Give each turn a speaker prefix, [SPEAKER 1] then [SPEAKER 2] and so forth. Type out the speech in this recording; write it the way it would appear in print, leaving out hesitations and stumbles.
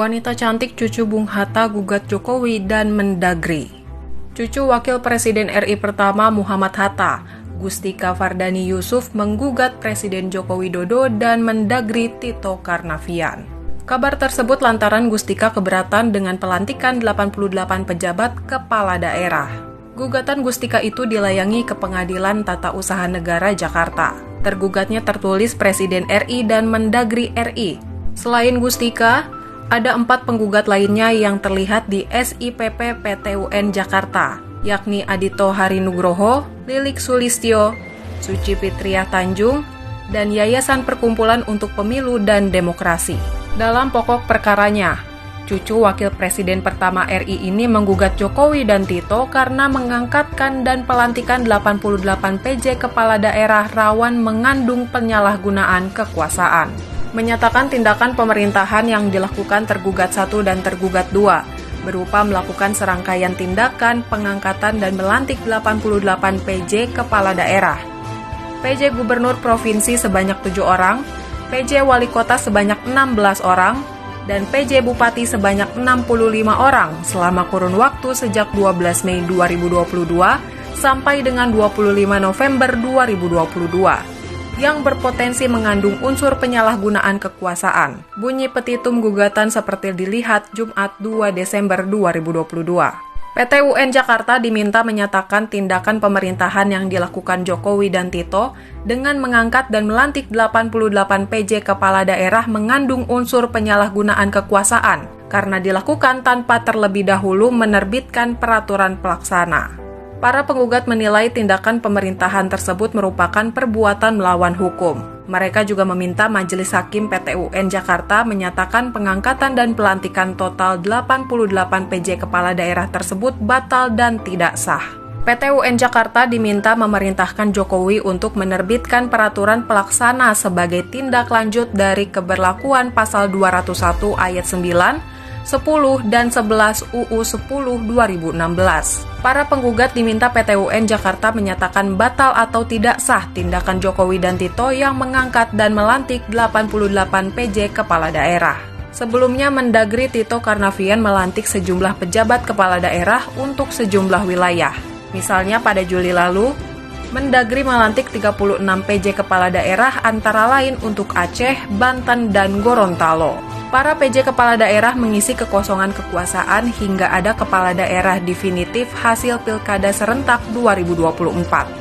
[SPEAKER 1] Wanita cantik cucu Bung Hatta gugat Jokowi dan Mendagri. Cucu Wakil Presiden RI pertama Muhammad Hatta, Gustika Fardani Yusuf menggugat Presiden Joko Widodo dan Mendagri Tito Karnavian. Kabar tersebut lantaran Gustika keberatan dengan pelantikan 88 pejabat kepala daerah. Gugatan Gustika itu dilayangi ke Pengadilan Tata Usaha Negara Jakarta. Tergugatnya tertulis Presiden RI dan Mendagri RI. Selain Gustika, ada 4 penggugat lainnya yang terlihat di SIPP PTUN Jakarta, yakni Adito Harinugroho, Lilik Sulistyo, Suci Fitriah Tanjung, dan Yayasan Perkumpulan untuk Pemilu dan Demokrasi. Dalam pokok perkaranya, cucu Wakil Presiden pertama RI ini menggugat Jokowi dan Tito karena mengangkatkan dan pelantikan 88 PJ kepala daerah rawan mengandung penyalahgunaan kekuasaan. Menyatakan tindakan pemerintahan yang dilakukan tergugat 1 dan tergugat 2, berupa melakukan serangkaian tindakan, pengangkatan dan melantik 88 PJ kepala daerah. PJ Gubernur Provinsi sebanyak 7 orang, PJ Wali Kota sebanyak 16 orang, dan PJ Bupati sebanyak 65 orang selama kurun waktu sejak 12 Mei 2022 sampai dengan 25 November 2022. Yang berpotensi mengandung unsur penyalahgunaan kekuasaan. Bunyi petitum gugatan seperti dilihat Jumat 2 Desember 2022. PTUN Jakarta diminta menyatakan tindakan pemerintahan yang dilakukan Jokowi dan Tito dengan mengangkat dan melantik 88 PJ kepala daerah mengandung unsur penyalahgunaan kekuasaan karena dilakukan tanpa terlebih dahulu menerbitkan peraturan pelaksana. Para penggugat menilai tindakan pemerintahan tersebut merupakan perbuatan melawan hukum. Mereka juga meminta Majelis Hakim PTUN Jakarta menyatakan pengangkatan dan pelantikan total 88 PJ kepala daerah tersebut batal dan tidak sah. PTUN Jakarta diminta memerintahkan Jokowi untuk menerbitkan peraturan pelaksana sebagai tindak lanjut dari keberlakuan pasal 201 ayat 9, 10 dan 11 UU 10 2016. Para penggugat diminta PTUN Jakarta menyatakan batal atau tidak sah tindakan Jokowi dan Tito yang mengangkat dan melantik 88 PJ kepala daerah. Sebelumnya Mendagri Tito Karnavian melantik sejumlah pejabat kepala daerah untuk sejumlah wilayah. Misalnya pada Juli lalu, Mendagri melantik 36 PJ kepala daerah antara lain untuk Aceh, Banten, dan Gorontalo. Para PJ kepala daerah mengisi kekosongan kekuasaan hingga ada kepala daerah definitif hasil Pilkada serentak 2024.